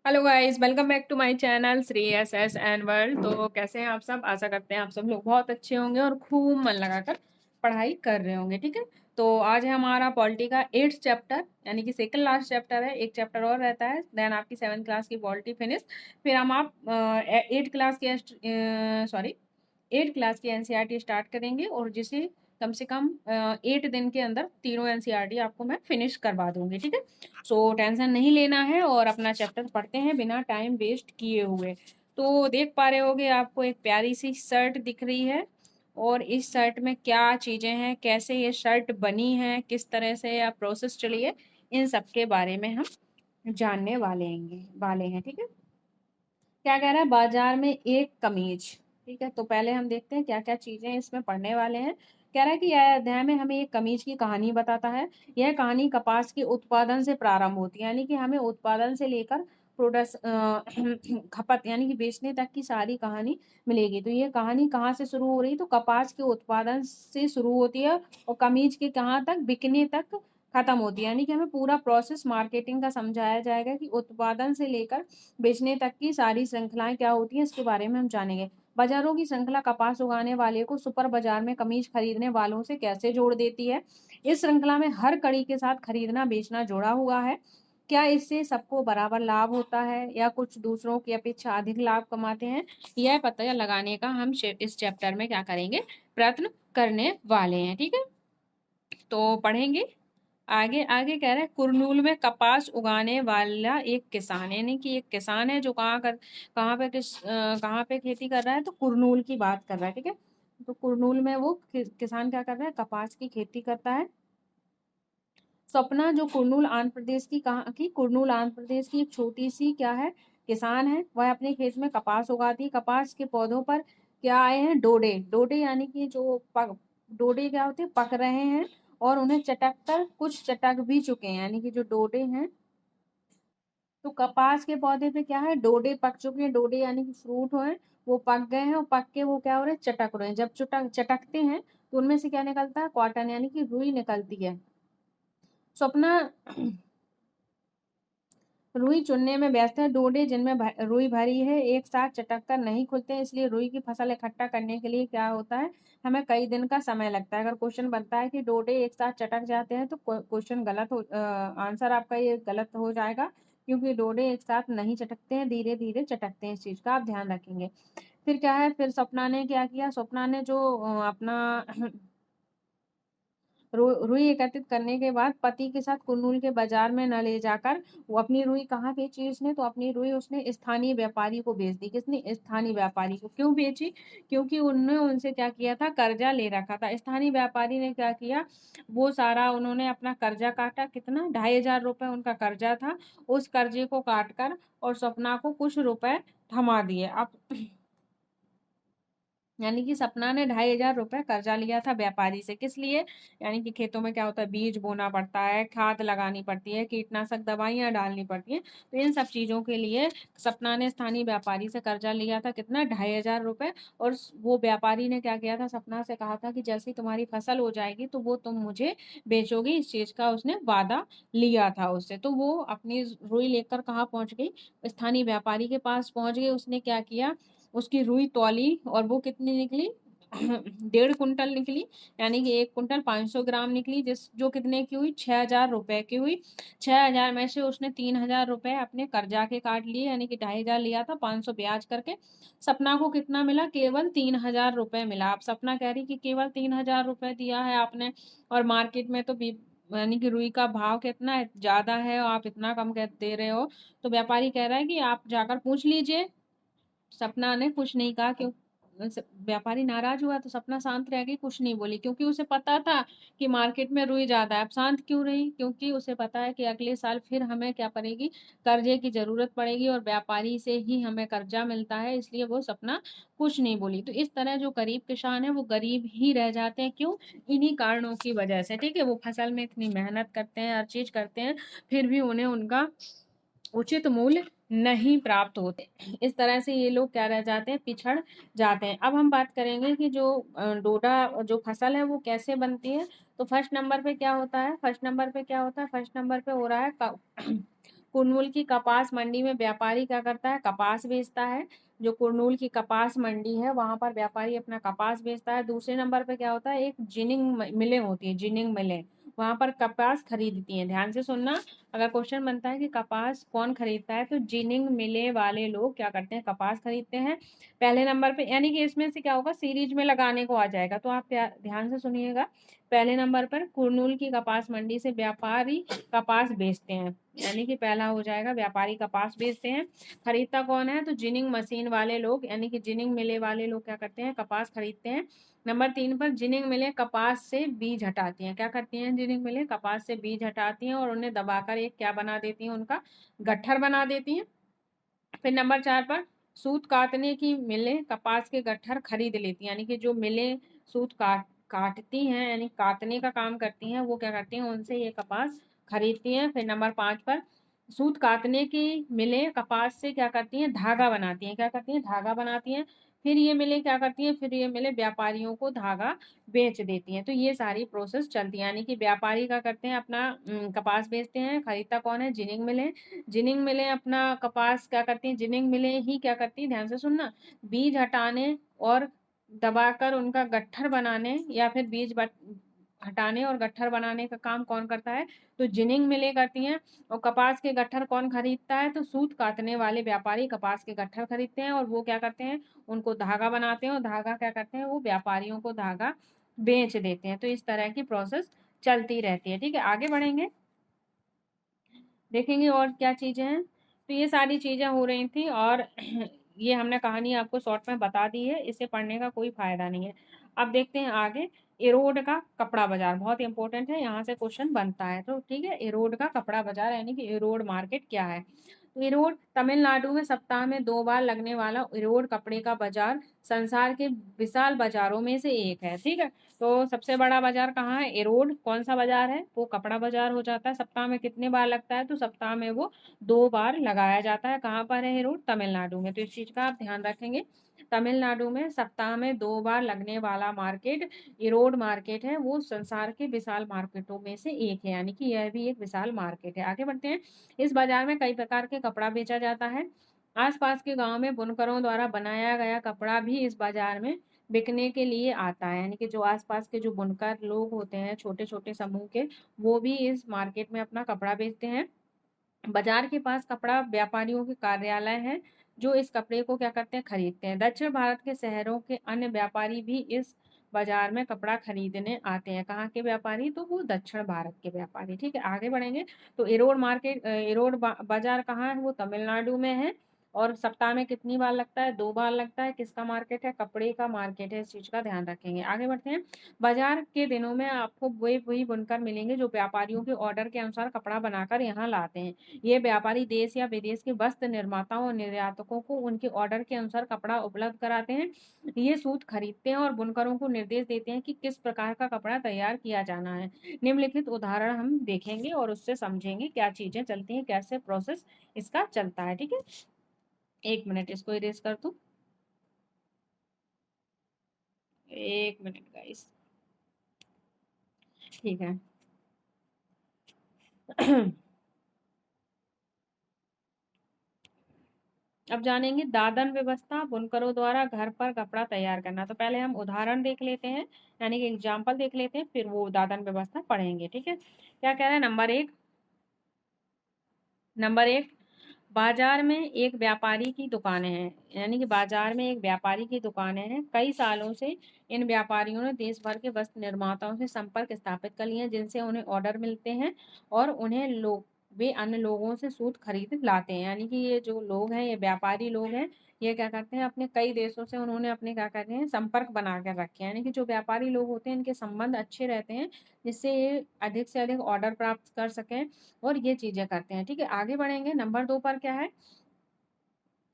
Hello guys, welcome back to my channel Shri S S N world. तो कैसे हैं आप सब? आशा करते हैं आप सब लोग बहुत अच्छे होंगे और खूब मन लगाकर पढ़ाई कर रहे होंगे। ठीक है, तो आज है हमारा पॉलिटी का 8th चैप्टर, यानी कि सेकंड लास्ट चैप्टर है। एक चैप्टर और रहता है, देन आपकी 7th क्लास की पॉलिटी फिनिश। फिर हम आप 8th क्लास की सॉरी 8th क्लास की एनसीईआरटी स्टार्ट करेंगे और जिसे कम से कम 8 दिन के अंदर तीनों एनसीईआरटी आपको मैं फिनिश करवा दूंगी। ठीक है, सो टेंशन नहीं लेना है और अपना चैप्टर पढ़ते हैं बिना टाइम वेस्ट किए हुए। तो देख पा रहे होगे आपको एक प्यारी सी शर्ट दिख रही है, और इस शर्ट में क्या चीजें हैं, कैसे ये शर्ट बनी है, किस तरह से या प्रोसेस चली है, इन सब के बारे में हम जानने वाले हैं। ठीक है, क्या कह रहा है? बाजार में एक कमीज। ठीक है, तो पहले हम देखते हैं क्या क्या चीजें इसमें पढ़ने वाले हैं। कह रहा है कि यह अध्याय में हमें एक कमीज की कहानी बताता है। यह कहानी कपास के उत्पादन से प्रारंभ होती है, यानी कि हमें उत्पादन से लेकर प्रोडक्ट खपत यानी कि बेचने तक की सारी कहानी मिलेगी। तो ये कहानी कहाँ से शुरू हो रही? तो कपास के उत्पादन से शुरू होती है और कमीज के कहाँ तक? बिकने तक खत्म होती है। यानी कि हमें पूरा प्रोसेस मार्केटिंग का समझाया जाएगा कि उत्पादन से लेकर बेचने तक की सारी श्रृंखलाएं क्या होती हैं, इसके बारे में हम जानेंगे। बाजारों की श्रृंखला कपास उगाने वाले को सुपर बाजार में कमीज खरीदने वालों से कैसे जोड़ देती है? इस श्रृंखला में हर कड़ी के साथ खरीदना बेचना जुड़ा हुआ है। क्या इससे सबको बराबर लाभ होता है या कुछ दूसरों की अपेक्षा अधिक लाभ कमाते हैं? यह पता लगाने का हम इस चैप्टर में क्या करेंगे? प्रयत्न करने वाले हैं। ठीक है, तो पढ़ेंगे आगे। आगे कह रहे हैं कुरनूल में कपास उगाने वाला एक किसान, यानी कि एक किसान है जो कहाँ पे खेती कर रहा है? तो कुरनूल की बात कर रहा है। ठीक है, तो कुरनूल में वो किसान क्या कर रहा है? कपास की खेती करता है। सपना जो कुरनूल आंध्र प्रदेश की कहाँ की? कुरनूल आंध्र प्रदेश की एक छोटी सी क्या है? किसान है। वह अपने खेत में कपास उगाती है। कपास के पौधों पर क्या आए हैं? डोडे। डोडे यानी कि डोडे क्या होते हैं? पक रहे हैं और उन्हें चटक कर कुछ चटक भी चुके हैं, यानी कि जो डोडे हैं। तो कपास के पौधे पे क्या है? डोडे पक चुके हैं। डोडे यानी कि फ्रूट हो है, वो पक गए हैं और पक के वो क्या हो रहे हैं? चटक रहे हैं। जब चटकते हैं तो उनमें से क्या निकलता है? कॉटन, यानी कि रुई निकलती है। स्वप्ना रुई चुनने में व्यस्त है। डोडे जिनमें रुई भरी है एक साथ चटक कर नहीं खुलते हैं, इसलिए रुई की फसल इकट्ठा करने के लिए क्या होता है? हमें कई दिन का समय लगता है। अगर क्वेश्चन बनता है कि डोडे एक साथ चटक जाते हैं तो क्वेश्चन आंसर आपका ये गलत हो जाएगा, क्योंकि डोडे एक साथ नहीं चटकते हैं, धीरे धीरे चटकते हैं। इस चीज का आप ध्यान रखेंगे। फिर क्या है? फिर सपना ने क्या किया? सपना ने जो अपना रुई एकत्रित करने के बाद पति के साथ कुरनूल के बाजार में न ले जाकर वो अपनी रुई कहाँ बेची उसने? तो अपनी रुई उसने स्थानीय व्यापारी को बेच दी। किसने? स्थानीय व्यापारी को। क्यों बेची? क्योंकि उनने उनसे क्या किया था? कर्जा ले रखा था। स्थानीय व्यापारी ने क्या किया? वो सारा उन्होंने अपना कर्जा काटा। कितना? 2500 रुपए उनका कर्जा था। उस कर्जे को काट कर और सपना को कुछ रुपए थमा दिए। अब यानी कि सपना ने 2500 रुपए कर्जा लिया था व्यापारी से। किस लिए? यानी कि खेतों में क्या होता है? बीज बोना पड़ता है, खाद लगानी पड़ती है, कीटनाशक दवाइयां डालनी पड़ती हैं। तो इन सब चीजों के लिए सपना ने स्थानीय व्यापारी से कर्जा लिया था। कितना? 2500 रुपए। और वो व्यापारी ने क्या किया था? सपना से कहा था कि जैसी तुम्हारी फसल हो जाएगी तो वो तुम मुझे बेचोगी। इस चीज का उसने वादा लिया था उससे। तो वो अपनी रुई लेकर कहाँ पहुंच गई? स्थानीय व्यापारी के पास पहुंच गई। उसने क्या किया? उसकी रुई तौली और वो कितनी निकली? 1.5 कुंटल निकली। यानी कि 1 कुंटल 500 ग्राम निकली, जो कितने की हुई? 6000 रुपए की हुई। 6000 में से उसने 3000 रुपए अपने कर्जा के काट लिए, यानी कि 2500 लिया था, 500 ब्याज करके। सपना को कितना मिला? केवल 3000 रुपए मिला। अब सपना कह रही कि केवल 3000 रुपए दिया है आपने, और मार्केट में तो यानी कि रुई का भाव कितना ज्यादा है और आप इतना कम दे रहे हो। तो व्यापारी कह रहा है कि आप जाकर पूछ लीजिए। सपना ने कुछ नहीं कहा। क्यों? व्यापारी नाराज हुआ तो सपना शांत रह गई, कुछ नहीं बोली, क्योंकि उसे पता था कि मार्केट में रुई ज्यादा है। अब शांत क्यों रही? क्योंकि उसे पता है कि अगले साल फिर हमें क्या पड़ेगी? कर्जे की जरूरत पड़ेगी और व्यापारी से ही हमें कर्जा मिलता है, इसलिए वो सपना कुछ नहीं बोली। तो इस तरह जो गरीब किसान है वो गरीब ही रह जाते हैं। क्यों? इन्हीं कारणों की वजह से। ठीक है, वो फसल में इतनी मेहनत करते हैं, हर चीज करते हैं, फिर भी उन्हें उनका उचित मूल्य नहीं प्राप्त होते। इस तरह से ये लोग क्या रह जाते हैं? पिछड़ जाते हैं। अब हम बात करेंगे कि जो डोडा जो फसल है वो कैसे बनती है। तो फर्स्ट नंबर पे क्या होता है? फर्स्ट नंबर पे क्या होता है? फर्स्ट नंबर पे हो रहा है कुरनूल की कपास मंडी में व्यापारी क्या करता है, कपास बेचता है। जो कुरनूल की कपास मंडी है वहां पर व्यापारी अपना कपास बेचता है। दूसरे नंबर पे क्या होता है, एक जिनिंग मिलें होती है, जिनिंग मिलें, वहां पर कपास खरीदती हैं। ध्यान से सुनना, अगर क्वेश्चन बनता है कि कपास कौन खरीदता है, तो जिनिंग मिले वाले लोग क्या करते हैं, कपास खरीदते हैं पहले नंबर पे। यानी कि इसमें से क्या होगा, सीरीज में लगाने को आ जाएगा, तो आप ध्यान से सुनिएगा। पहले नंबर पर कुरनूल की कपास मंडी से व्यापारी कपास बेचते हैं, यानी कि पहला हो जाएगा व्यापारी कपास बेचते हैं। खरीदता कौन है, तो जिनिंग मशीन वाले लोग, यानी कि जिनिंग मिले वाले लोग क्या करते हैं, कपास खरीदते हैं। नंबर 3 पर जिनिंग मिले कपास से बीज हटाती हैं। क्या करती हैं जिनिंग मिले, कपास से बीज हटाती हैं और उन्हें दबाकर एक क्या बना देती हैं, उनका गट्ठर बना देती हैं। फिर नंबर 4 पर सूत काटने की मिलें कपास के गट्ठर खरीद लेती हैं, यानी कि जो मिलें सूत काटती हैं, यानी काटने का काम करती हैं, वो क्या करती हैं, उनसे ये कपास खरीदती हैं। फिर नंबर 5 पर सूत काटने की मिलें कपास से क्या करती हैं, धागा बनाती हैं। क्या करती हैं, धागा बनाती हैं। फिर ये मिलें क्या करती हैं, फिर ये मिलें व्यापारियों को धागा बेच देती हैं। तो ये सारी प्रोसेस चलती है, यानी कि व्यापारी क्या करते हैं, अपना कपास बेचते हैं। खरीदता कौन है, जिनिंग मिलें। जिनिंग मिलें अपना कपास क्या करती हैं, जिनिंग मिलें ही क्या करती है, ध्यान से सुनना, बीज हटाने और दबाकर उनका गट्ठर बनाने, या फिर हटाने और गट्ठर बनाने का काम कौन करता है, तो जिनिंग मिलें करती हैं। और कपास के गट्ठर कौन खरीदता है, तो सूत काटने वाले व्यापारी कपास के गट्ठर खरीदते हैं और वो क्या करते हैं, उनको धागा बनाते हैं और धागा क्या करते हैं, वो व्यापारियों को धागा बेच देते हैं। तो इस तरह की प्रोसेस चलती रहती है। ठीक है, आगे बढ़ेंगे, देखेंगे और क्या चीजें हैं। तो ये सारी चीजें हो रही थी और ये हमने कहानी आपको शॉर्ट में बता दी है, इसे पढ़ने का कोई फायदा नहीं है। अब देखते हैं आगे, इरोड का कपड़ा बाजार बहुत इंपॉर्टेंट है, यहाँ से क्वेश्चन बनता है। तो ठीक है, इरोड का कपड़ा बाजार यानी कि इरोड मार्केट क्या है। तो इरोड तमिलनाडु में सप्ताह में 2 बार लगने वाला इरोड कपड़े का बाजार संसार के विशाल बाजारों में से एक है। ठीक है, तो सबसे बड़ा बाजार कहाँ है, इरोड। कौन सा बाजार है, वो कपड़ा बाजार हो जाता है। सप्ताह में कितने बार लगता है, तो सप्ताह में वो 2 बार लगाया जाता है। कहाँ पर है इरोड, तमिलनाडु में। तो इस चीज का आप ध्यान रखेंगे, तमिलनाडु में सप्ताह में 2 बार लगने वाला मार्केट इरोड मार्केट है, वो संसार के विशाल मार्केटों में से एक है, यानी कि यह भी एक विशाल मार्केट है। आगे बढ़ते हैं, इस बाजार में कई प्रकार के कपड़ा बेचा जाता है। आसपास के गांव में बुनकरों द्वारा बनाया गया कपड़ा भी इस बाजार में बिकने के लिए आता है, यानी कि जो आसपास के जो बुनकर लोग होते हैं छोटे छोटे समूह के, वो भी इस मार्केट में अपना कपड़ा बेचते हैं। बाजार के पास कपड़ा व्यापारियों के कार्यालय हैं, जो इस कपड़े को क्या करते हैं, खरीदते हैं। दक्षिण भारत के शहरों के अन्य व्यापारी भी इस बाजार में कपड़ा खरीदने आते हैं। कहाँ के व्यापारी, तो वो दक्षिण भारत के व्यापारी। ठीक है, आगे बढ़ेंगे, तो इरोड मार्केट बाजार कहाँ है, वो तमिलनाडु में है। और सप्ताह में कितनी बार लगता है, 2 बार लगता है। किसका मार्केट है, कपड़े का मार्केट है, इस चीज का ध्यान रखेंगे। आगे बढ़ते हैं, बाजार के दिनों में आपको वही बुनकर मिलेंगे जो व्यापारियों के ऑर्डर के अनुसार कपड़ा बनाकर यहाँ लाते हैं। ये व्यापारी देश या विदेश के वस्त्र निर्माताओं और निर्यातकों को उनके ऑर्डर के अनुसार कपड़ा उपलब्ध कराते हैं। ये सूत खरीदते हैं और बुनकरों को निर्देश देते हैं कि किस प्रकार का कपड़ा तैयार किया जाना है। निम्नलिखित उदाहरण हम देखेंगे और उससे समझेंगे क्या चीजें चलती हैं, कैसे प्रोसेस इसका चलता है। ठीक है, 1 मिनट इसको इरेज कर दूं, 1 मिनट गाइस। ठीक है। अब जानेंगे दादन व्यवस्था, बुनकरों द्वारा घर पर कपड़ा तैयार करना। तो पहले हम उदाहरण देख लेते हैं, यानी कि एग्जाम्पल देख लेते हैं, फिर वो दादन व्यवस्था पढ़ेंगे। ठीक है, क्या कह रहा है, नंबर 1, बाजार में एक व्यापारी की दुकानें हैं, यानी कि बाजार में एक व्यापारी की दुकानें हैं। कई सालों से इन व्यापारियों ने देश भर के वस्त्र निर्माताओं से संपर्क स्थापित कर लिए हैं, जिनसे उन्हें ऑर्डर मिलते हैं और उन्हें लोग वे अन्य लोगों से सूत खरीद लाते हैं। यानी कि ये जो लोग हैं, ये व्यापारी लोग हैं, ये क्या करते हैं, अपने कई देशों से उन्होंने अपने क्या करते हैं, संपर्क बना कर रखे हैं। यानी कि जो व्यापारी लोग होते हैं, इनके संबंध अच्छे रहते हैं, जिससे ये अधिक से अधिक ऑर्डर प्राप्त कर सकें और ये चीजें करते हैं। ठीक है, आगे बढ़ेंगे, नंबर 2 पर क्या है,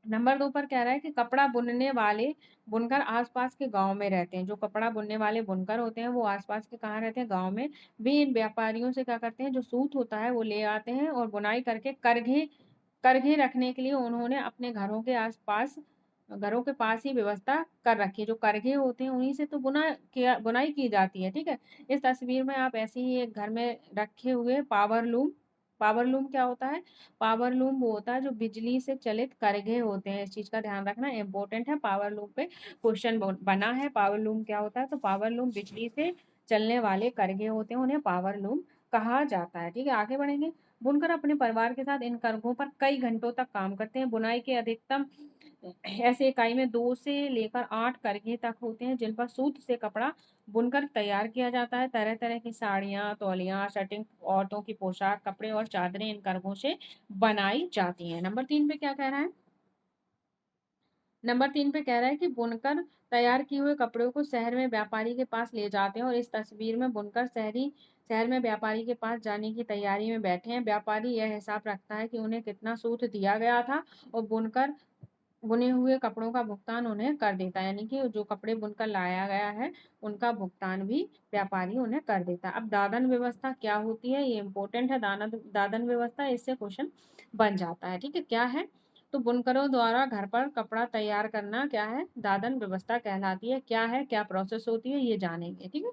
नंबर 2 पर कह रहा है कि कपड़ा बुनने वाले बुनकर आसपास के गांव में रहते हैं। जो कपड़ा बुनने वाले बुनकर होते हैं, वो आसपास के कहाँ रहते हैं, गांव में। वे इन व्यापारियों से क्या करते हैं, जो सूत होता है वो ले आते हैं और बुनाई करके करघे करघे रखने के लिए उन्होंने अपने घरों के पास ही व्यवस्था कर रखी है। जो करघे होते हैं उन्हीं से तो बुनाई की जाती है। ठीक है, इस तस्वीर में आप ऐसे ही एक घर में रखे हुए पावर लूम पावर लूम क्या होता है? पावर लूम वो होता है जो बिजली से चलित करघे होते हैं। इस चीज का ध्यान रखना इंपॉर्टेंट है। पावर लूम पे क्वेश्चन बना है। पावर लूम क्या होता है? तो पावर लूम बिजली से चलने वाले करघे होते हैं, उन्हें पावर लूम कहा जाता है। ठीक है, आगे बढ़ेंगे। बुनकर अपने परिवार के साथ इन करघों पर कई घंटों तक काम करते हैं। बुनाई के अधिकतम ऐसे इकाई में 2 से लेकर 8 करघे तक होते हैं, जिन पर सूत से कपड़ा बुनकर तैयार किया जाता है। तरह तरह की साड़ियाँ, तौलियाँ, शर्टिंग, औरतों की पोशाक, कपड़े और चादरें इन करघों से बनाई जाती हैं। नंबर 3 पे क्या कह रहा है? नंबर 3 पे कह रहा है कि बुनकर तैयार किए हुए कपड़ों को शहर में व्यापारी के पास ले जाते हैं, और इस तस्वीर में बुनकर शहर में व्यापारी के पास जाने की तैयारी में बैठे हैं। व्यापारी यह हिसाब रखता है कि उन्हें कितना सूत दिया गया था, और बुनकर बुने हुए कपड़ों का भुगतान उन्हें कर देता है। यानी कि जो कपड़े बुनकर लाया गया है उनका भुगतान भी व्यापारी उन्हें कर देता है। अब दादन व्यवस्था क्या होती है, ये इंपॉर्टेंट है। दादन व्यवस्था, इससे क्वेश्चन बन जाता है। ठीक है, क्या है? तो बुनकरों द्वारा घर पर कपड़ा तैयार करना क्या है? दादन व्यवस्था कहलाती है। क्या है, क्या प्रोसेस होती है, ये जानेंगे। ठीक है,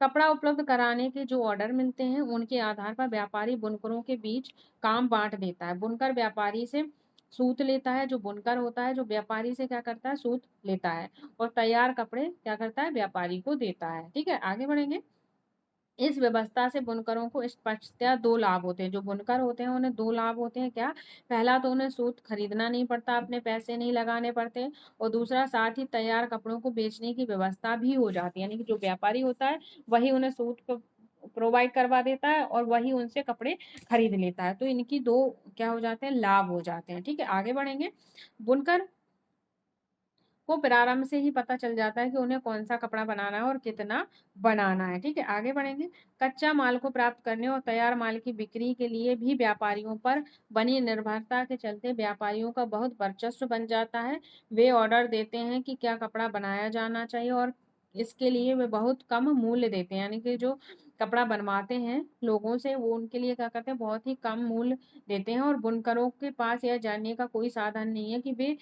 कपड़ा उपलब्ध कराने के जो ऑर्डर मिलते हैं उनके आधार पर व्यापारी बुनकरों के बीच काम बांट देता है। बुनकर व्यापारी से सूत लेता है, जो बुनकर होता है जो व्यापारी से क्या करता है? सूत लेता है, और तैयार कपड़े क्या करता है? व्यापारी को देता है। ठीक है, आगे बढ़ेंगे। इस व्यवस्था से बुनकरों को स्पष्टतया 2 लाभ होते हैं। जो बुनकर होते हैं उन्हें 2 लाभ होते हैं। क्या? पहला तो उन्हें सूत खरीदना नहीं पड़ता, अपने पैसे नहीं लगाने पड़ते, और दूसरा साथ ही तैयार कपड़ों को बेचने की व्यवस्था भी हो जाती है। यानी कि जो व्यापारी होता है वही उन्हें सूत को प्रोवाइड करवा देता है, और वही उनसे कपड़े खरीद लेता है। तो इनकी 2 क्या हो जाते हैं? लाभ हो जाते हैं। ठीक है, आगे बढ़ेंगे। बुनकर को प्रारंभ से ही पता चल जाता है कि उन्हें कौन सा कपड़ा बनाना है और कितना बनाना है। ठीक है, आगे बढ़ेंगे। कच्चा माल को प्राप्त करने और तैयार माल की बिक्री के लिए भी व्यापारियों पर बनी निर्भरता के चलते व्यापारियों का बहुत वर्चस्व बन जाता है। वे ऑर्डर देते हैं कि क्या कपड़ा बनाया जाना चाहिए, और इसके लिए वे बहुत कम मूल्य देते हैं। यानी कि जो कपड़ा बनवाते हैं लोगों से, वो उनके लिए क्या करते हैं? बहुत ही कम मूल्य देते हैं, और बुनकरों के पास यह जानने का कोई साधन नहीं है कि वे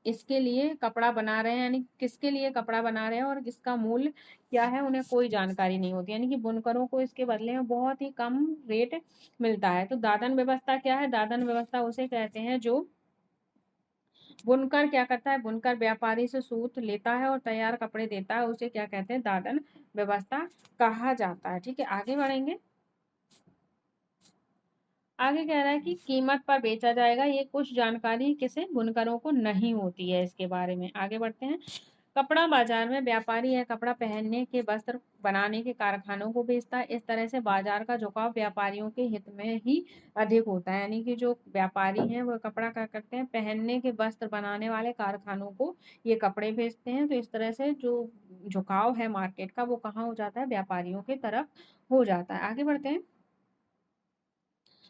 इसके लिए कपड़ा बना रहे हैं, यानी किसके लिए कपड़ा बना रहे हैं और इसका मूल्य क्या है, उन्हें कोई जानकारी नहीं होती। यानी कि बुनकरों को इसके बदले में बहुत ही कम रेट मिलता है। तो दादन व्यवस्था क्या है? दादन व्यवस्था उसे कहते हैं जो बुनकर क्या करता है? बुनकर व्यापारी से सूत लेता है और तैयार कपड़े देता है, उसे क्या कहते हैं? दादन व्यवस्था कहा जाता है। ठीक है, आगे बढ़ेंगे। आगे कह रहा है कि कीमत पर बेचा जाएगा। ये कुछ जानकारी किसे? बुनकरों को नहीं होती है इसके बारे में। आगे बढ़ते हैं। कपड़ा बाजार में व्यापारी यह कपड़ा पहनने के वस्त्र बनाने के कारखानों को बेचता है। इस तरह से बाजार का झुकाव व्यापारियों के हित में ही अधिक होता है। यानी कि जो व्यापारी हैं वो कपड़ा क्या करते हैं? पहनने के वस्त्र बनाने वाले कारखानों को ये कपड़े बेचते हैं। तो इस तरह से जो झुकाव है मार्केट का वो कहाँ हो जाता है? व्यापारियों की तरफ हो जाता है। आगे बढ़ते हैं।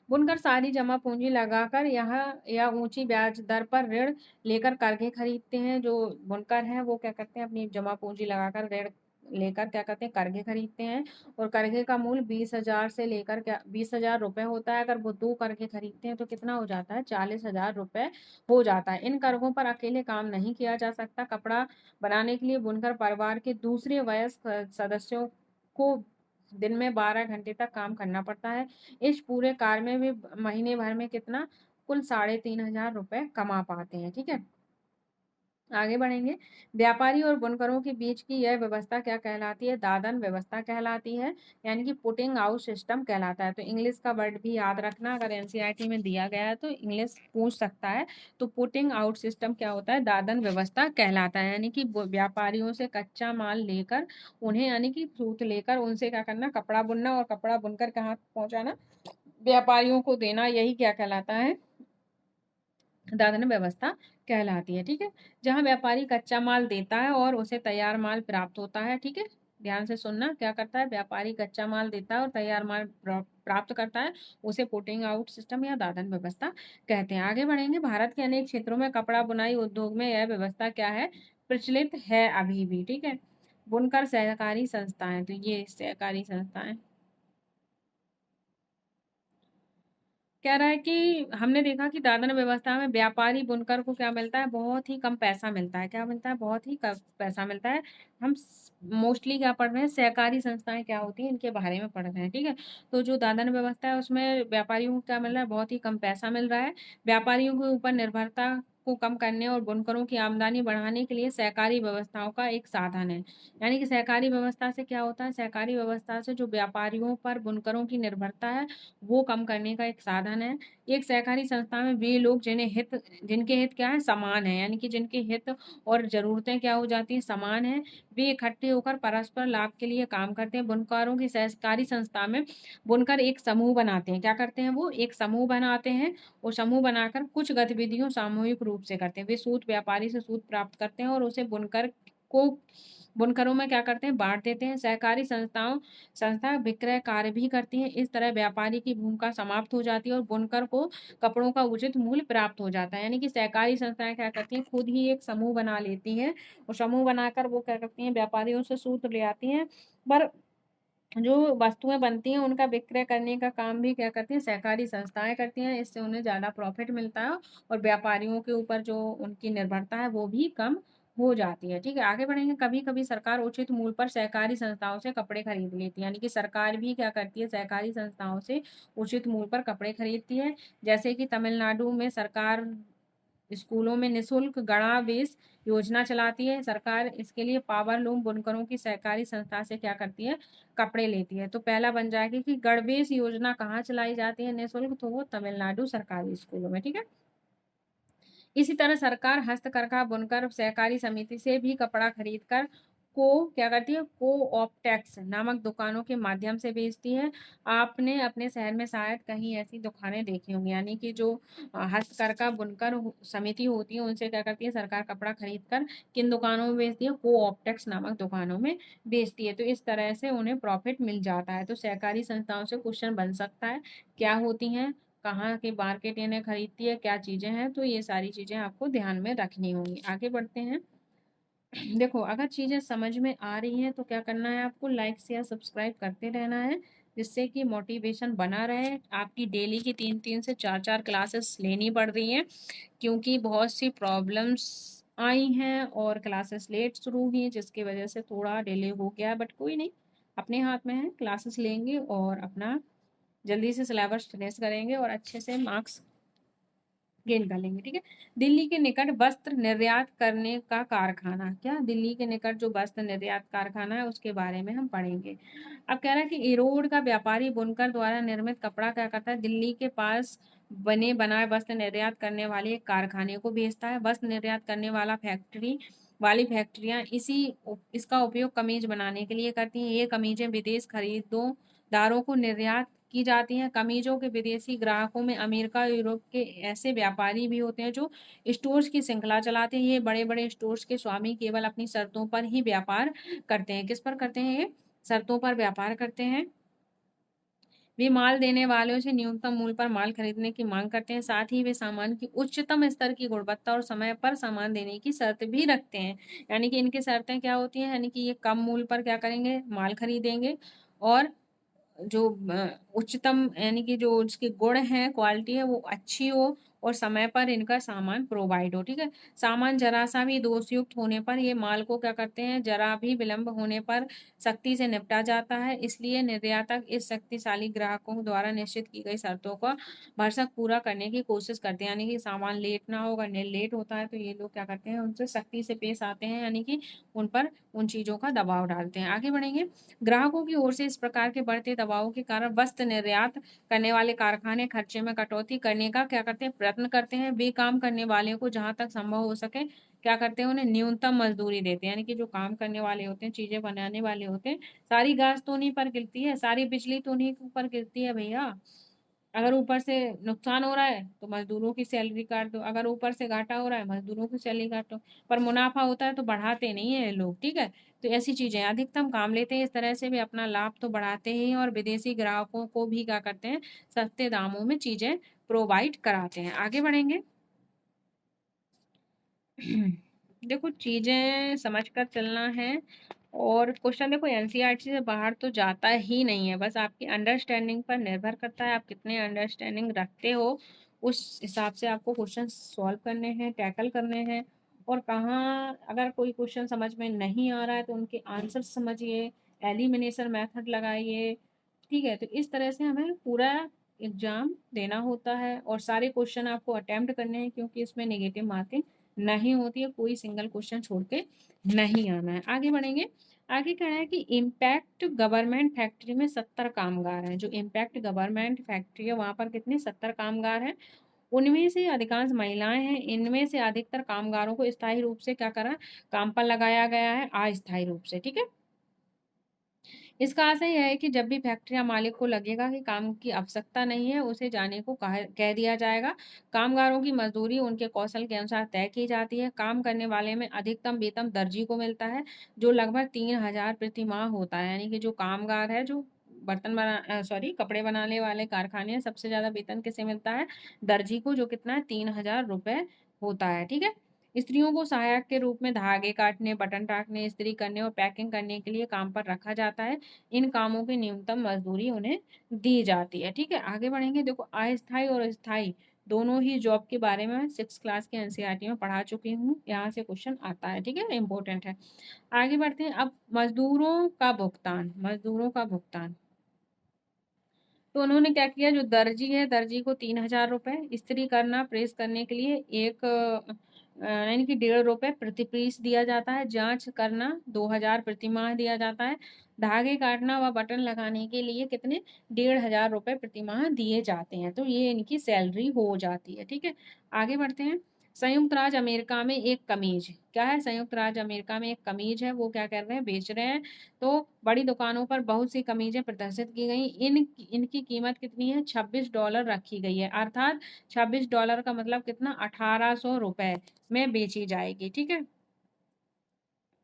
बुनकर सारी जमा पूंजी लगाकर यहाँ या ऊंची ब्याज दर पर ऋण लेकर करघे खरीदते हैं। जो बुनकर हैं वो क्या करते हैं? अपनी जमा पूंजी लगाकर ऋण लेकर क्या करते हैं? करघे खरीदते हैं, और करघे का मूल्य 20,000 से लेकर क्या 20,000 रुपए होता है। अगर वो 2 करघे खरीदते हैं तो कितना हो जाता है? 40,000 रुपए हो जाता है। इन करघों पर अकेले काम नहीं किया जा सकता। कपड़ा बनाने के लिए बुनकर परिवार के दूसरे वयस्क सदस्यों को दिन में 12 घंटे तक काम करना पड़ता है। इस पूरे कार्य में वे महीने भर में कितना? कुल 3,500 रुपए कमा पाते हैं। ठीक है, आगे बढ़ेंगे। व्यापारी और बुनकरों के बीच की यह व्यवस्था क्या कहलाती है? दादन व्यवस्था कहलाती है, यानी कि पुटिंग आउट सिस्टम कहलाता है। तो इंग्लिश का वर्ड भी याद रखना, अगर एनसीईआरटी में दिया गया है तो इंग्लिश पूछ सकता है। तो पुटिंग आउट सिस्टम क्या होता है? दादन व्यवस्था कहलाता है। यानी कि व्यापारियों से कच्चा माल लेकर उन्हें, यानी कि सूत लेकर उनसे क्या करना? कपड़ा बुनना, और कपड़ा बुनकर कहाँ पहुंचाना? व्यापारियों को देना। यही क्या कहलाता है? दादन व्यवस्था कहलाती है। ठीक है, जहां व्यापारी कच्चा माल देता है और उसे तैयार माल प्राप्त होता है। ठीक है, ध्यान से सुनना, क्या करता है? व्यापारी कच्चा माल देता है और तैयार माल प्राप्त करता है, उसे पुटिंग आउट सिस्टम या दादन व्यवस्था कहते हैं। आगे बढ़ेंगे। भारत के अनेक क्षेत्रों में कपड़ा बुनाई उद्योग में यह व्यवस्था क्या है? प्रचलित है अभी भी। ठीक है, बुनकर सहकारी संस्थाएं, तो ये सहकारी संस्थाएं कह रहा है कि हमने देखा कि दादन व्यवस्था में व्यापारी बुनकर को क्या मिलता है, बहुत ही कम पैसा मिलता है। क्या मिलता है? बहुत ही कम पैसा मिलता है। हम मोस्टली क्या पढ़ रहे हैं, सहकारी संस्थाएं क्या होती हैं इनके बारे में पढ़ रहे हैं, ठीक है। तो जो दादन व्यवस्था है उसमें व्यापारियों को क्या मिल रहा है, बहुत ही कम पैसा मिल रहा है। व्यापारियों के ऊपर निर्भरता को कम करने और बुनकरों की आमदनी बढ़ाने के लिए सहकारी व्यवस्थाओं का एक साधन है। यानी कि सहकारी व्यवस्था से क्या होता है, सहकारी व्यवस्था से जो व्यापारियों पर बुनकरों की निर्भरता है वो कम करने का एक साधन है। एक सहकारी संस्था में वे लोग जिनके हित क्या है, समान है, यानी कि जिनके हित और ज़रूरतें क्या हो जाती हैं, समान है, वे इकट्ठे होकर परस्पर लाभ के लिए काम करते हैं। बुनकरों की सहकारी संस्था में बुनकर एक समूह बनाते हैं। क्या करते हैं? वो एक समूह बनाते हैं और समूह बनाकर कुछ गतिविधियों सामूहिक रूप से करते हैं। वे सूत व्यापारी से सूत प्राप्त करते हैं और उसे को बुनकरों में क्या करते हैं, बाँट देते हैं। सहकारी संस्था विक्रय कार्य भी करती है। इस तरह व्यापारी की भूमिका समाप्त हो जाती है और बुनकर को कपड़ों का उचित मूल्य प्राप्त हो जाता है। यानी कि सहकारी संस्थाएँ क्या करती हैं, खुद ही एक समूह बना लेती हैं और समूह बनाकर वो क्या करती हैं, व्यापारियों से सूत ले आती हैं। पर जो वस्तुएँ बनती हैं उनका विक्रय करने का काम भी क्या करती हैं, सहकारी संस्थाएँ करती हैं। इससे उन्हें ज़्यादा प्रॉफ़िट मिलता है और व्यापारियों के ऊपर जो उनकी निर्भरता है वो भी कम हो जाती है, ठीक है। आगे बढ़ेंगे, कभी-कभी सरकार उचित मूल्य पर सहकारी संस्थाओं से कपड़े खरीद लेती है। यानी कि सरकार भी क्या करती है, सहकारी संस्थाओं से उचित मूल्य पर कपड़े खरीदती है। जैसे कि तमिलनाडु में सरकार स्कूलों में निःशुल्क गणवेश योजना चलाती है सरकार। इसके लिए पावरलूम बुनकरों की सहकारी संस्था से क्या करती है, कपड़े लेती है। तो पहला बन जाएगा कि गणवेश योजना कहाँ चलाई जाती है निःशुल्क, तो वो तमिलनाडु सरकारी स्कूलों में, ठीक है। इसी तरह सरकार हस्तकरघा बुनकर सहकारी समिति से भी कपड़ा खरीदकर को क्या करती है, कोऑप्टेक्स नामक दुकानों के माध्यम से बेचती है। आपने अपने शहर में शायद कहीं ऐसी दुकानें देखी होंगी, यानी कि जो हस्तकरघा बुनकर समिति होती है उनसे क्या करती है सरकार, कपड़ा खरीद कर किन दुकानों में बेचती है, कोऑप्टेक्स नामक दुकानों में बेचती है। तो इस तरह से उन्हें प्रॉफिट मिल जाता है। तो सहकारी संस्थाओं से क्वेश्चन बन सकता है, क्या होती हैं, कहाँ की मार्केट इन्हें खरीदती है, क्या चीज़ें हैं, तो ये सारी चीज़ें आपको ध्यान में रखनी होंगी। आगे बढ़ते हैं। देखो, अगर चीज़ें समझ में आ रही हैं तो क्या करना है आपको, लाइक शेयर सब्सक्राइब करते रहना है, जिससे कि मोटिवेशन बना रहे। आपकी डेली की 3-3 से 4-4 क्लासेस लेनी पड़ रही हैं क्योंकि बहुत सी प्रॉब्लम्स आई हैं और क्लासेस लेट शुरू हुई हैं जिसकी वजह से थोड़ा डिले हो गया, बट कोई नहीं, अपने हाथ में है। क्लासेस लेंगे और अपना जल्दी से सिलेबस फिनिश करेंगे और अच्छे से मार्क्स गेन कर लेंगे, ठीक है। दिल्ली के निकट वस्त्र निर्यात करने का कारखाना, क्या दिल्ली के निकट जो वस्त्र निर्यात कारखाना है उसके बारे में हम पढ़ेंगे। अब कह रहा है कि इरोड का व्यापारी बुनकर द्वारा निर्मित कपड़ा क्या करता है, दिल्ली के पास बने बनाए वस्त्र निर्यात करने वाले एक कारखाने को भेजता है। वस्त्र निर्यात करने वाली फैक्ट्रियां इसका उपयोग कमीज बनाने के लिए करती हैं। ये कमीजें विदेश खरीदोदारों को निर्यात की जाती हैं। कमीजों के विदेशी ग्राहकों में अमेरिका, यूरोप के ऐसे व्यापारी भी होते हैं जो स्टोर्स की श्रृंखला चलाते हैं। ये बड़े-बड़े स्टोर्स के स्वामी केवल अपनी शर्तों पर ही व्यापार करते हैं। किस पर करते हैं ये? शर्तों पर व्यापार करते हैं। वे माल देने वालों से न्यूनतम मूल्य पर माल खरीदने की मांग करते हैं। साथ ही वे सामान की उच्चतम स्तर की गुणवत्ता और समय पर सामान देने की शर्त भी रखते हैं। यानी कि इनकी शर्तें क्या होती हैं, यानी कि ये कम मूल्य पर क्या करेंगे, माल खरीदेंगे और जो उच्चतम यानी कि जो उसके गुण हैं, क्वालिटी है वो अच्छी हो और समय पर इनका सामान प्रोवाइड हो, ठीक है। सामान ज़रा-सा भी दोषयुक्त होने पर ये माल को क्या करते हैं, ज़रा भी विलंब होने पर सख्ती से निपटा जाता है। इसलिए निर्यातक इस शक्तिशाली ग्राहकों द्वारा निश्चित की गई शर्तों का भरसक पूरा करने की कोशिश करते हैं। यानी कि सामान लेट ना हो, अगर लेट होता है तो ये लोग क्या करते हैं, उनसे सख्ती से पेश आते हैं, यानी कि उन पर उन चीज़ों का दबाव डालते हैं। आगे बढ़ेंगे। ग्राहकों की ओर से इस प्रकार के बढ़ते दबावों के कारण वस्त्र निर्यात करने वाले कारखाने खर्चे में कटौती करने का क्या करते हैं, प्रयत्न करते हैं। वे काम करने वाले को जहां तक संभव हो सके क्या करते हैं, उन्हें न्यूनतम मजदूरी देते हैं। यानी कि जो काम करने वाले होते हैं, चीजें बनाने वाले होते हैं, सारी घास तो उन्हीं पर गिरती है, सारी बिजली तो उन्हीं के ऊपर गिरती है भैया। अगर ऊपर से नुकसान हो रहा है तो मजदूरों की सैलरी काट दो, अगर ऊपर से घाटा हो रहा है मजदूरों की सैलरी काटो। पर मुनाफा होता है तो बढ़ाते नहीं है ये लोग, ठीक है। तो ऐसी चीजें अधिकतम काम लेते हैं। इस तरह से वे अपना लाभ तो बढ़ाते ही हैं और विदेशी ग्राहकों को भी क्या करते हैं, सस्ते दामों में चीजें प्रोवाइड कराते हैं। आगे बढ़ेंगे। देखो, चीजें समझ कर चलना है और क्वेश्चन देखो एनसीईआरटी से बाहर तो जाता ही नहीं है, बस आपकी अंडरस्टैंडिंग पर निर्भर करता है, आप कितने अंडरस्टैंडिंग रखते हो उस हिसाब से आपको क्वेश्चन सॉल्व करने हैं, टैकल करने हैं। और कहाँ अगर कोई क्वेश्चन समझ में नहीं आ रहा है तो उनके आंसर समझिए, एलिमिनेशन मेथड लगाइए। ठीक है, तो इस तरह से हमें पूरा एग्जाम देना होता है और सारे क्वेश्चन आपको अटेम्प्ट करने हैं, क्योंकि इसमें नेगेटिव मार्किंग नहीं होती है, कोई सिंगल क्वेश्चन छोड़ के नहीं आना है। आगे बढ़ेंगे। आगे क्या है कि इम्पैक्ट गवर्नमेंट फैक्ट्री में 70 कामगार हैं। जो इम्पैक्ट गवर्नमेंट फैक्ट्री है वहाँ पर कितने 70 कामगार हैं। उनमें से अधिकांश महिलाएं हैं। इनमें से अधिकतर कामगारों को स्थायी रूप से क्या करा, काम पर लगाया गया है, अस्थायी रूप से। ठीक है, इसका आशय यह है कि जब भी फैक्ट्री या मालिक को लगेगा कि काम की आवश्यकता नहीं है, उसे जाने को कह दिया जाएगा। कामगारों की मजदूरी उनके कौशल के अनुसार तय की जाती है। काम करने वाले में अधिकतम वेतन दर्जी को मिलता है, जो लगभग 3,000 प्रति माह होता है। यानी कि जो कामगार है, जो कपड़े बनाने वाले कारखाने हैं, सबसे ज्यादा वेतन किसे मिलता है, दर्जी को, जो कितना है 3,000 रुपए होता है। ठीक है, स्त्रियों को सहायक के रूप में धागे काटने, बटन टाकने, इस्त्री करने और पैकिंग करने के लिए काम पर रखा जाता है। इन कामों की न्यूनतम मजदूरी उन्हें दी जाती है। ठीक है, आगे बढ़ेंगे। देखो अस्थायी और स्थायी दोनों ही जॉब के बारे में 6 क्लास के एनसीईआरटी में पढ़ा चुकी हूँ, यहाँ से क्वेश्चन आता है। ठीक है, इंपॉर्टेंट है। आगे बढ़ते हैं। अब मजदूरों का भुगतान। तो उन्होंने क्या किया, जो दर्जी है, दर्जी को 3,000 रुपए, इस्त्री करना, प्रेस करने के लिए एक यानी कि 1.5 रुपए प्रति पीस दिया जाता है। जांच करना 2,000 प्रति माह दिया जाता है। धागे काटना व बटन लगाने के लिए कितने, 1,500 रुपए प्रति माह दिए जाते हैं। तो ये इनकी सैलरी हो जाती है। ठीक है, आगे बढ़ते हैं। संयुक्त राज्य अमेरिका में एक कमीज, क्या है, संयुक्त राज्य अमेरिका में एक कमीज है, वो क्या कर रहे हैं, बेच रहे हैं। तो बड़ी दुकानों पर बहुत सी कमीजें प्रदर्शित की गई। इनकी कीमत कितनी है, $26 रखी गई है। अर्थात $26 का मतलब कितना, 1,800 रुपए में बेची जाएगी। ठीक है,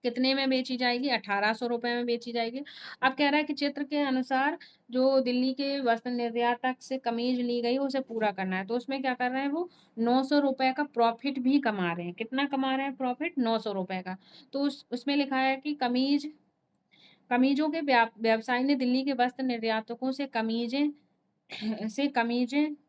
कितने में बेची जाएगी, 1,800 रुपए में बेची जाएगी। अब कह रहा है कि चित्र के अनुसार जो दिल्ली के वस्त्र निर्यातक से कमीज ली गई उसे पूरा करना है। तो उसमें क्या कर रहे हैं, वो 900 रुपए का प्रॉफिट भी कमा रहे हैं। कितना कमा रहे हैं प्रॉफिट, 900 रुपए का। तो उसमें लिखा है कि कमीजों के व्यवसायी ने दिल्ली के वस्त्र निर्यातकों से कमीजें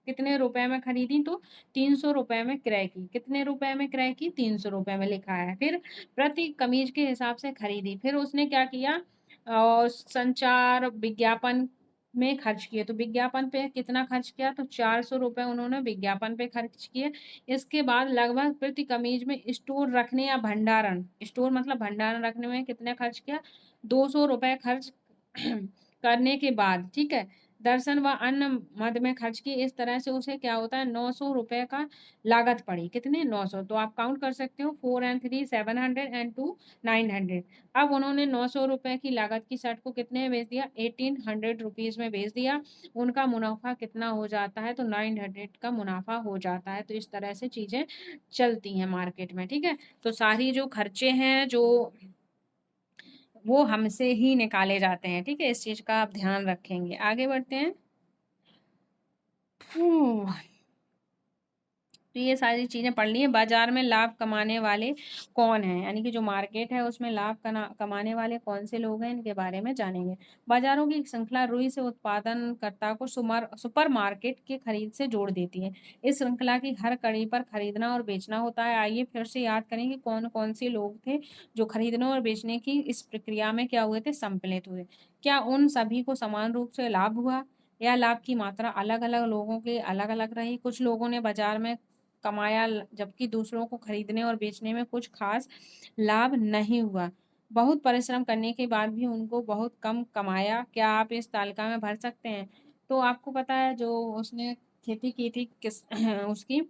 कितने रुपए में खरीदी, तो 300 रुपए में क्रय की। कितने रुपए में क्रय की, 300 रुपए में लिखा है। फिर प्रति कमीज के हिसाब से खरीदी। फिर उसने क्या किया, और संचार विज्ञापन में खर्च किए। तो विज्ञापन पे कितना खर्च किया, तो 400 रुपए उन्होंने विज्ञापन पे खर्च किए। इसके बाद लगभग प्रति कमीज में स्टोर रखने या भंडारण, स्टोर मतलब भंडारण रखने में कितने खर्च किया, 200 रुपए खर्च करने के बाद, ठीक है, दर्शन व अन्य मद में खर्च की। इस तरह से उसे क्या होता है, 900 रुपए का लागत पड़ी। कितने, 900। तो आप काउंट कर सकते हो, 4 and 3 700 and 2 900। अब उन्होंने 900 रुपए की लागत की शर्ट को कितने में बेच दिया, 1800 रुपीज में बेच दिया। उनका मुनाफा कितना हो जाता है, तो 900 का मुनाफा हो जाता है। तो इस तरह से चीजें चलती हैं मार्केट में। ठीक है, तो सारी जो खर्चे हैं जो वो हमसे ही निकाले जाते हैं। ठीक है, इस चीज का आप ध्यान रखेंगे। आगे बढ़ते हैं। हम्म, तो ये सारी चीजें पढ़ ली है। बाजार में लाभ कमाने वाले कौन हैं, यानी कि जो मार्केट है उसमें लाभ कमाने वाले कौन से लोग हैं, इनके बारे में जानेंगे। बाजारों की एक श्रृंखला रुई से उत्पादनकर्ता को सुपर मार्केट के खरीद से जोड़ देती है। इस श्रृंखला की हर कड़ी पर खरीदना और बेचना होता है। आइए फिर से याद करें कि कौन कौन से लोग थे जो खरीदने और बेचने की इस प्रक्रिया में क्या हुए थे, सम्मिलित हुए। क्या उन सभी को समान रूप से लाभ हुआ, या लाभ की मात्रा अलग अलग लोगों के अलग अलग रही। कुछ लोगों ने बाजार में कमाया, जबकि दूसरों को खरीदने और बेचने में कुछ खास लाभ नहीं हुआ। बहुत परिश्रम करने के बाद भी उनको बहुत कम कमाया। क्या आप इस तालिका में भर सकते हैं। तो आपको पता है जो उसने खेती की थी किस उसकी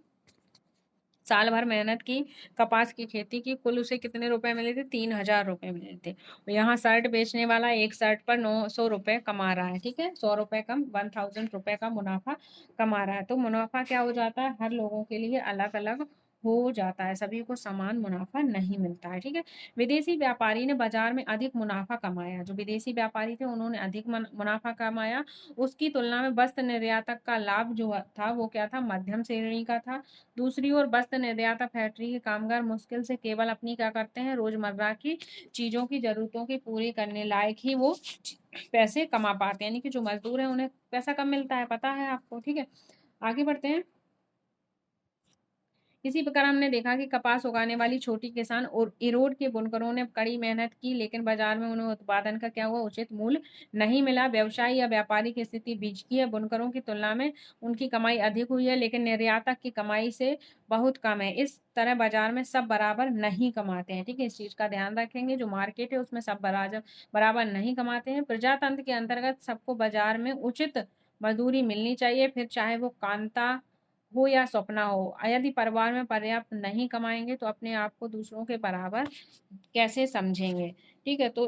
साल भर मेहनत की, कपास की खेती की, कुल उसे कितने रुपए मिले थे, 3,000 रुपए मिले थे। यहाँ शर्ट बेचने वाला एक शर्ट पर 900 रुपए कमा रहा है। ठीक है, 100 रुपए कम, 1,000 रुपए का मुनाफा कमा रहा है। तो मुनाफा क्या हो जाता है, हर लोगों के लिए अलग अलग हो जाता है, सभी को समान मुनाफा नहीं मिलता है, ठीक है। विदेशी व्यापारी ने बाजार में अधिक मुनाफा कमाया, जो विदेशी व्यापारी थे उन्होंने अधिक मुनाफा कमाया, उसकी तुलना में वस्त्र निर्यातक का लाभ जो था वो क्या था, मध्यम श्रेणी का था। दूसरी ओर वस्त्र निर्यातक फैक्ट्री के कामगार मुश्किल से केवल अपनी क्या करते हैं, रोजमर्रा की चीजों की जरूरतों की पूरी करने लायक ही वो पैसे कमा पाते हैं, यानी कि जो मजदूर है उन्हें पैसा कम मिलता है, पता है आपको, ठीक है। आगे बढ़ते हैं। इसी प्रकार हमने देखा कि कपास उगाने वाली छोटी किसान और इरोड के बुनकरों ने कड़ी मेहनत की, लेकिन बाजार में उन्हें उत्पादन का क्या हुआ, उचित मूल्य नहीं मिला। व्यवसायी या व्यापारी की स्थिति बीच की है, बुनकरों की तुलना में उनकी कमाई अधिक हुई है, लेकिन निर्यातक की कमाई से बहुत कम है। इस तरह बाजार में सब बराबर नहीं कमाते हैं, ठीक है। इस चीज का ध्यान रखेंगे, जो मार्केट है उसमें सब बराबर बराबर नहीं कमाते हैं। प्रजातंत्र के अंतर्गत सबको बाजार में उचित मजदूरी मिलनी चाहिए, फिर चाहे वो कांता हो या सपना हो। यदि परिवार में पर्याप्त नहीं कमाएंगे तो अपने आप को दूसरों के बराबर कैसे समझेंगे, ठीक है। तो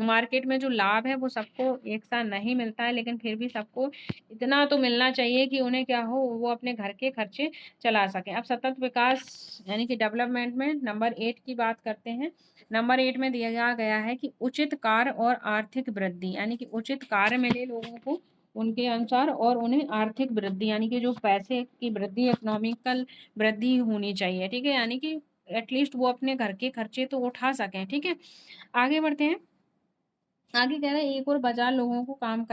मार्केट में जो लाभ है वो सबको एक साथ नहीं मिलता है, लेकिन फिर भी सबको इतना तो मिलना चाहिए कि उन्हें क्या हो, वो अपने घर के खर्चे चला सकें। अब सतत विकास यानी कि डेवलपमेंट में नंबर 8 की बात करते हैं। नंबर 8 में दिया गया है कि उचित कार्य और आर्थिक वृद्धि, यानी कि उचित कार्य मिले लोगों को उनके अनुसार, और उन्हें आर्थिक वृद्धि यानी कि जो पैसे की वृद्धि, इकोनॉमिकल वृद्धि होनी चाहिए, ठीक है। यानी कि एटलीस्ट वो अपने घर के खर्चे तो उठा सकें, ठीक है। आगे बढ़ते हैं। आगे कह रहे हैं एक और बाजार लोगों को काम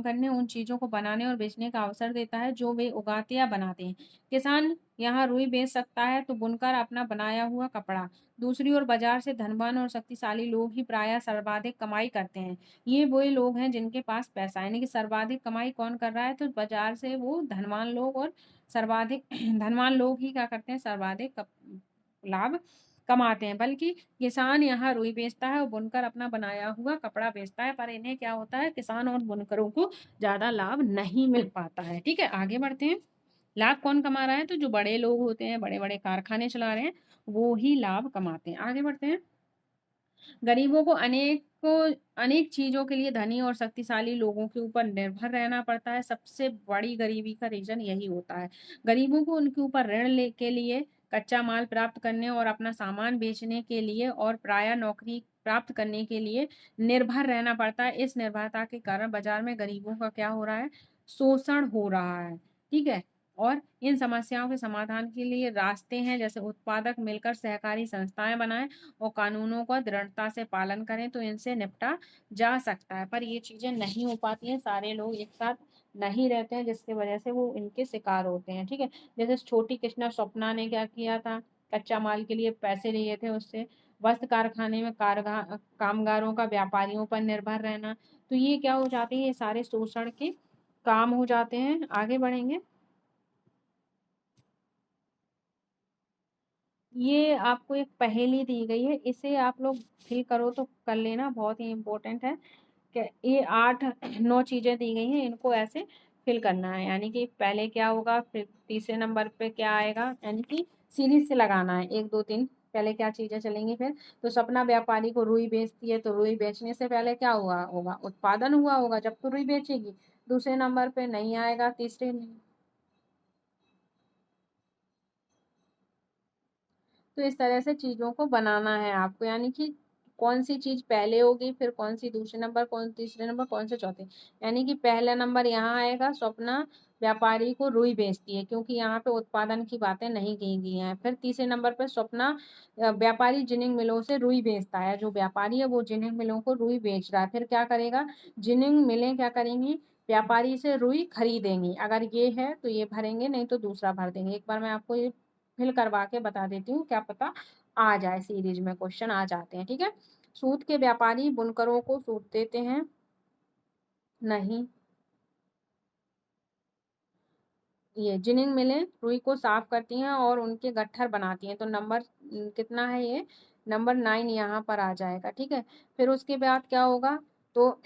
करने, उन चीजों को बनाने और बेचने का अवसर देता है जो वे उगाते या बनाते हैं। किसान यहाँ रुई बेच सकता है तो बुनकर अपना बनाया हुआ कपड़ा। दूसरी ओर बाजार से धनवान और शक्तिशाली लोग ही प्रायः सर्वाधिक कमाई करते हैं। ये वही लोग हैं जिनके पास पैसा है, यानी कि सर्वाधिक कमाई कौन कर रहा है, तो बाजार से वो धनवान लोग, और सर्वाधिक धनवान लोग ही क्या करते हैं, सर्वाधिक लाभ कमाते हैं। बल्कि किसान यहाँ रुई बेचता है और बुनकर अपना बनाया हुआ कपड़ा बेचता है, पर इन्हें क्या होता है, किसान और बुनकरों को ज्यादा लाभ नहीं मिल पाता है, ठीक है। आगे बढ़ते हैं। लाभ कौन कमा रहा है, तो जो बड़े लोग होते हैं, बड़े बड़े कारखाने चला रहे हैं, वो ही लाभ कमाते हैं। आगे बढ़ते हैं। गरीबों को अनेक चीजों के लिए धनी और शक्तिशाली लोगों के ऊपर निर्भर रहना पड़ता है। सबसे बड़ी गरीबी का रीजन यही होता है। गरीबों को उनके ऊपर ऋण ले के लिए, कच्चा माल प्राप्त करने और अपना सामान बेचने के लिए, और प्रायः नौकरी प्राप्त करने के लिए निर्भर रहना पड़ता है। इस निर्भरता के कारण बाजार में गरीबों का क्या हो रहा है, शोषण हो रहा है, ठीक है। और इन समस्याओं के समाधान के लिए रास्ते हैं, जैसे उत्पादक मिलकर सहकारी संस्थाएं बनाएं और कानूनों का दृढ़ता से पालन करें तो इनसे निपटा जा सकता है। पर ये चीजें नहीं हो पाती हैं, सारे लोग एक साथ नहीं रहते हैं, जिसकी वजह से वो इनके शिकार होते हैं, ठीक है। जैसे छोटी कृष्णा स्वप्ना ने क्या किया था, कच्चा माल के लिए पैसे लिए थे उससे। वस्त्र कारखाने में कामगारों का व्यापारियों पर निर्भर रहना, तो ये क्या हो जाते हैं, ये सारे शोषण के काम हो जाते हैं। आगे बढ़ेंगे। ये आपको एक पहेली दी गई है, इसे आप लोग फिल करो तो कर लेना, बहुत ही इम्पोर्टेंट है। कि ये 8 9 चीजें दी गई हैं, इनको ऐसे फिल करना है, यानी कि पहले क्या होगा, फिर तीसरे नंबर पे क्या आएगा, यानी कि सीरीज से लगाना है, 1 2 3 पहले क्या चीजें चलेंगी। फिर तो सपना व्यापारी को रुई बेचती है, तो रुई बेचने से पहले क्या हुआ होगा, उत्पादन हुआ होगा, जब तो रुई बेचेगी। दूसरे नंबर पे नहीं आएगा, तीसरे। तो इस तरह से चीजों को बनाना है आपको, यानी कि कौन सी चीज पहले होगी, फिर कौन सी दूसरे नंबर, कौन तीसरे नंबर, कौन से चौथे। यानी कि पहला नंबर यहाँ आएगा, स्वप्ना व्यापारी को रुई बेचती है, क्योंकि यहाँ पे उत्पादन की बातें नहीं की गई हैं। फिर तीसरे नंबर पे स्वप्ना व्यापारी जिनिंग मिलों से रुई बेचता है, जो व्यापारी है वो जिनिंग मिलों को रुई बेच रहा है। फिर क्या करेगा, जिनिंग मिलें क्या करेंगी, व्यापारी से रुई खरीदेंगी। अगर ये है तो ये भरेंगे, नहीं तो दूसरा भर देंगे। एक बार मैं आपको ये फिल करवा के बता देती हूँ, क्या पता आ जाए, सीरीज में क्वेश्चन आ जाते हैं, ठीक है। सूत के व्यापारी बुनकरों को सूत देते हैं, नहीं। ये जिनिंग मिलें रुई को साफ करती हैं और उनके गट्ठर बनाती हैं, तो नंबर कितना है ये, नंबर 9 यहाँ पर आ जाएगा, ठीक है। फिर उसके बाद क्या होगा, तो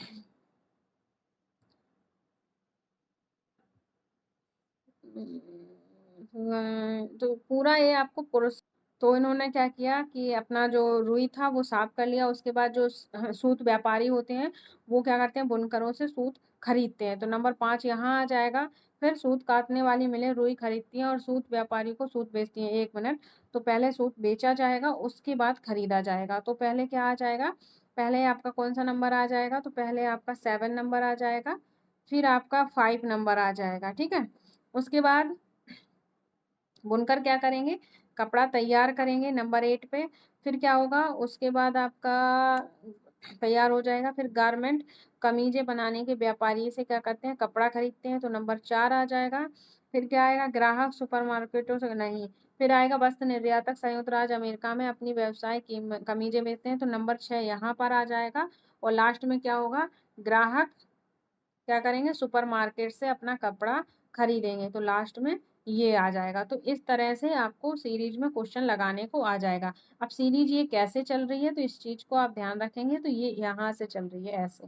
तो पूरा ये आपको तो इन्होंने क्या किया कि अपना जो रुई था वो साफ कर लिया, उसके बाद जो सूत व्यापारी होते हैं वो क्या करते हैं, बुनकरों से सूत खरीदते हैं, तो नंबर 5 यहाँ आ जाएगा। फिर सूत काटने वाली मिलें रुई खरीदती हैं और सूत व्यापारी को सूत बेचती हैं। 1 मिनट। तो पहले सूत बेचा जाएगा, उसके बाद खरीदा जाएगा। तो पहले क्या आ जाएगा? पहले आपका कौन-सा नंबर आ जाएगा? तो पहले आपका 7 नंबर आ जाएगा, फिर आपका 5 नंबर आ जाएगा, ठीक है? उसके बाद बुनकर क्या करेंगे? कपड़ा तैयार करेंगे नंबर 8 पे, फिर क्या होगा? उसके बाद आपका तैयार हो जाएगा, फिर गारमेंट कमीज़ें बनाने के व्यापारी से क्या करते हैं? कपड़ा खरीदते हैं, तो नंबर 4 आ जाएगा। फिर क्या आएगा? ग्राहक सुपरमार्केटों से नहीं, फिर आएगा वस्त्र निर्यातक संयुक्त राज्य अमेरिका में अपनी व्यवसाय कमीज़ें बेचते हैं, तो नंबर 6 यहाँ पर आ जाएगा। और लास्ट में क्या होगा? ग्राहक क्या करेंगे? सुपरमार्केट से अपना कपड़ा खरीदेंगे, तो लास्ट में ये आ जाएगा। तो इस तरह से आपको सीरीज में क्वेश्चन लगाने को आ जाएगा। अब सीरीज ये कैसे चल रही है, तो इस चीज़ को आप ध्यान रखेंगे, तो ये यहाँ से चल रही है ऐसे,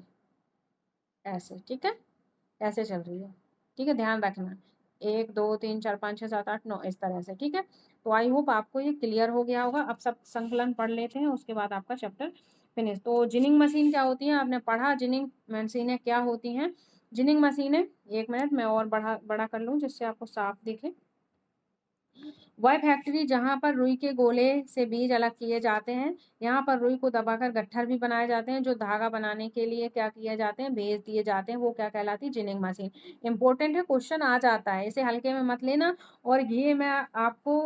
ऐसे, ठीक है? ऐसे चल रही है, ठीक है? ध्यान रखना। 1, 2, 3, 4, 5, 6, 7, 8, 9 इस तरह से, ठीक है? तो आई होप आपको ये क्लियर हो गया होगा। अब सब संकलन पढ़ लेते हैं, उसके बाद आपका चैप्टर फिनिश। तो जिनिंग मशीन क्या होती है? आपने पढ़ा जिनिंग मशीनें क्या होती हैं? जिनिंग मशीनें 1 मिनट मैं और बड़ा कर लूँ जिससे आपको साफ दिखे। वह फैक्ट्री जहाँ पर रुई के गोले से बीज अलग किए जाते हैं, यहाँ पर रुई को दबाकर गट्ठर भी बनाए जाते हैं, जो धागा बनाने के लिए क्या किए जाते हैं? भेज दिए जाते हैं, वो क्या कहलाती है? Ginning machine. इंपॉर्टेंट है, क्वेश्चन आ जाता है, इसे हल्के में मत लेना। और ये मैं आपको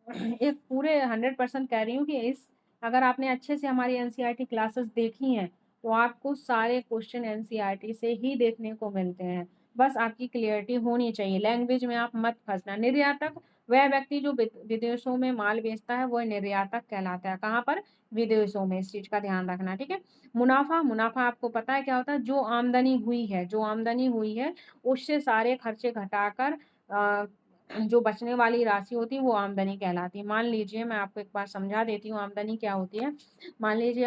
एक पूरे 100% कह रही हूँ कि इस अगर आपने अच्छे से हमारी एनसीईआरटी क्लासेस देखी हैं, तो आपको सारे क्वेश्चन एनसीईआरटी से ही देखने को मिलते हैं। बस आपकी क्लियरिटी होनी चाहिए, लैंग्वेज में आप मत फंसना। निर्यातक वह व्यक्ति जो विदेशों में माल बेचता है, वह निर्यातक कहलाता है। कहाँ पर? विदेशों में। इस चीज का ध्यान रखना, ठीक है? मुनाफा, मुनाफा आपको पता है क्या होता है? जो आमदनी हुई है, जो आमदनी हुई है, उससे सारे खर्चे घटाकर जो बचने वाली राशि होती है, वो आमदनी कहलाती है। मान लीजिए, मैं आपको एक बार समझा देती हूँ आमदनी क्या होती है। मान लीजिए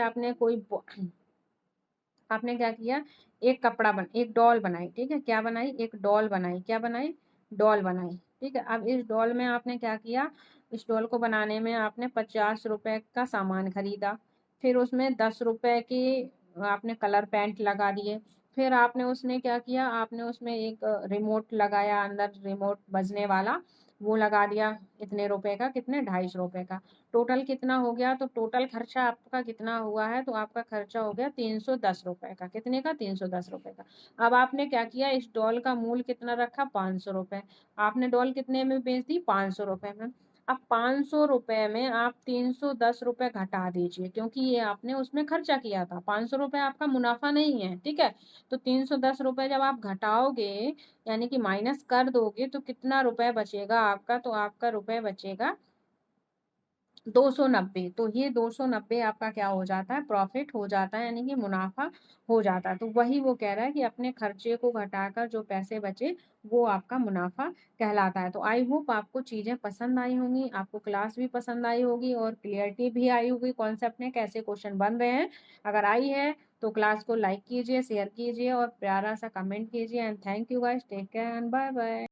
आपने क्या किया? एक डॉल बनाई, ठीक है? क्या बनाई? एक डॉल बनाई। क्या बनाई? डॉल बनाई, ठीक है? अब इस डॉल में आपने क्या किया? इस डॉल को बनाने में आपने 50 रुपए का सामान खरीदा, फिर उसमें 10 रुपए की आपने कलर पेंट लगा दिए, फिर आपने उसमें क्या किया? आपने उसमें एक रिमोट लगाया, अंदर रिमोट बजने वाला, वो लगा दिया। इतने रुपए का, कितने? 250 रुपए का। टोटल कितना हो गया? तो टोटल खर्चा आपका कितना हुआ है? तो आपका खर्चा हो गया 310 रुपए का। कितने का? 310 रुपए का। अब आपने क्या किया? इस डॉल का मूल्य कितना रखा? 500 रुपए। आपने डॉल कितने में बेच दी? 500 रुपए में। अब 500 रुपए में आप 310 रुपए घटा दीजिए, क्योंकि ये आपने उसमें खर्चा किया था। 500 रुपए आपका मुनाफा नहीं है, ठीक है? तो 310 रुपए जब आप घटाओगे, यानी कि माइनस कर दोगे, तो कितना रुपए बचेगा आपका? तो आपका रुपए बचेगा 290। तो ये 290 आपका क्या हो जाता है? प्रॉफिट हो जाता है, यानी कि मुनाफा हो जाता है। तो वही वो कह रहा है कि अपने खर्चे को घटाकर जो पैसे बचे, वो आपका मुनाफा कहलाता है। तो आई होप आपको चीजें पसंद आई होंगी, आपको क्लास भी पसंद आई होगी और क्लियरिटी भी आई होगी कॉन्सेप्ट में कैसे क्वेश्चन बन रहे हैं। अगर आई है तो क्लास को लाइक कीजिए, शेयर कीजिए और प्यारा सा कमेंट कीजिए। And thank you guys, take care and bye bye.